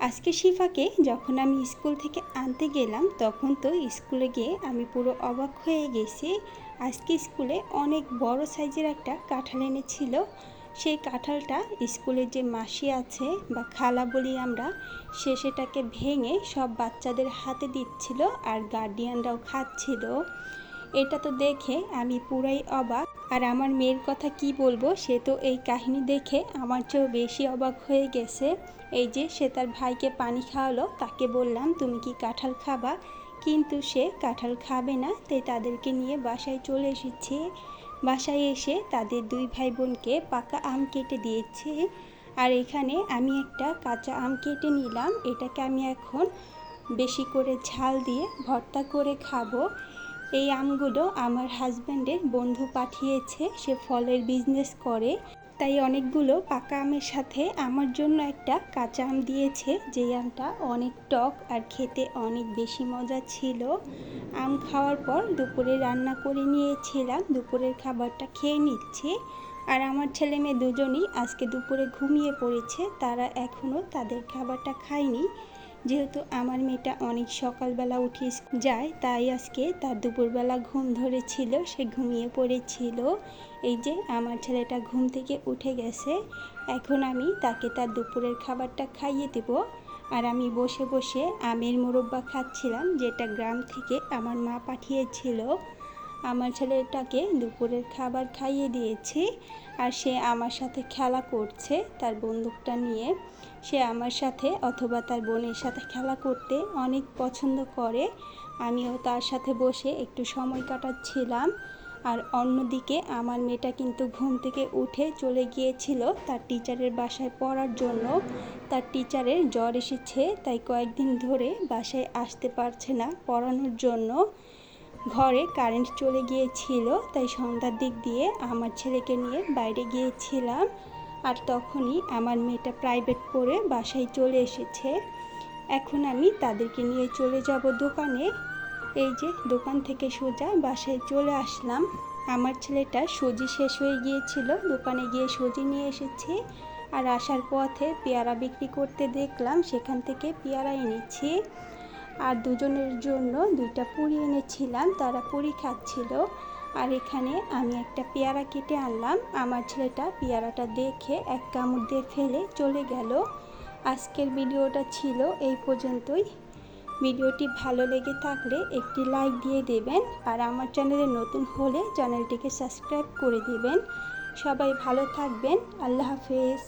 আজকে শিফাকে যখন আমি স্কুল থেকে আনতে গেলাম তখন তো স্কুলে গিয়ে আমি পুরো অবাক হয়ে গেছি। আজকে স্কুলে অনেক বড় সাইজের একটা কাঁঠাল এনেছিল। সেই কাঁঠালটা স্কুলের যে মাসি আছে বা খালা বলি আমরা, সেটাকে ভেঙে সব বাচ্চাদের হাতে দিচ্ছিল আর গার্ডিয়ানরাও খাচ্ছিল। এটা তো দেখে আমি পুরাই অবাক। আর আমার মেয়ের কথা কি বলবো, সে তো এই কাহিনী দেখে আমার চেয়েও বেশি অবাক হয়ে গেছে। এই যে সে তার ভাইকে পানি খাওয়ালো, তাকে বললাম তুমি কি কাঁঠাল খাবা, কিন্তু সে কাঁঠাল খাবে না। তাই তাদেরকে নিয়ে বাসায় চলে এসেছে। বাসায় এসে তাদের দুই ভাই বোনকে পাকা আম কেটে দিয়েছে। আর এখানে আমি একটা কাঁচা আম কেটে নিলাম, এটাকে আমি এখন বেশি করে ঝাল দিয়ে ভর্তা করে খাবো। এই আমগুলো আমার হাজব্যান্ডের বন্ধু পাঠিয়েছে, সে ফলের বিজনেস করে, তাই অনেকগুলো পাকা আমের সাথে আমার জন্য একটা কাঁচা আম দিয়েছে, যেই আমটা অনেক টক আর খেতে অনেক বেশি মজা ছিল। আম খাওয়ার পর দুপুরে রান্না করে নিয়েছিলাম, দুপুরের খাবারটা খেয়ে নিচ্ছি। আর আমার ছেলে মেয়ে দুজনই আজকে দুপুরে ঘুমিয়ে পড়েছে, তারা এখনও তাদের খাবারটা খায়নি। যেহেতু আমার মেয়েটা অনেক সকালবেলা উঠে যায়, তাই আজকে তার দুপুরবেলা ঘুম ধরেছিল, সে ঘুমিয়ে পড়েছিল। এই যে আমার ছেলেটা ঘুম থেকে উঠে গেছে, এখন আমি তাকে তার দুপুরের খাবারটা খাইয়ে দেব। আর আমি বসে বসে আমের মোরব্বা খাচ্ছিলাম, যেটা গ্রাম থেকে আমার মা পাঠিয়েছিল। আমার ছেলেটাকে দুপুরের খাবার খাইয়ে দিয়েছি, আর সে আমার সাথে খেলা করছে তার বন্দুকটা নিয়ে। সে আমার সাথে অথবা তার বোনের সাথে খেলা করতে অনেক পছন্দ করে। আমিও তার সাথে বসে একটু সময় কাটাচ্ছিলাম। আর অন্যদিকে আমার মেয়েটা কিন্তু ঘুম থেকে উঠে চলে গিয়েছিল তার টিচারের বাসায় পড়ার জন্য। তার টিচারের জ্বর এসেছে, তাই কয়েকদিন ধরে বাসায় আসতে পারছে না পড়ানোর জন্য। ঘরে কারেন্ট চলে গিয়েছিল, তাই সন্ধ্যার দিক দিয়ে আমার ছেলেকে নিয়ে বাইরে গিয়েছিলাম। আর তখনই আমার মেয়েটা প্রাইভেট পড়ে বাসায় চলে এসেছে। এখন আমি তাদেরকে নিয়ে চলে যাব দোকানে। এই যে দোকান থেকে সোজা বাসায় চলে আসলাম। আমার ছেলেটা সুজি শেষ হয়ে গিয়েছিল, দোকানে গিয়ে সুজি নিয়ে এসেছি। আর আসার পথে পেয়ারা বিক্রি করতে দেখলাম, সেখান থেকে পেয়ারা এনেছি। আর দুজনের জন্য দুইটা পুরি এনেছিলাম, তারা পুরি খাচ্ছিল। আর এখানে আমি একটা পেয়ারা কেটে আনলাম, আমার ছেলেটা পেয়ারাটা দেখে এক কামড় দিয়ে ফেলে চলে গেল। আজকের ভিডিওটা ছিল এই পর্যন্তই। ভিডিওটি ভালো লেগে থাকলে একটি লাইক দিয়ে দেবেন, আর আমার চ্যানেলে নতুন হলে চ্যানেলটিকে সাবস্ক্রাইব করে দিবেন। সবাই ভালো থাকবেন, আল্লাহ হাফেজ।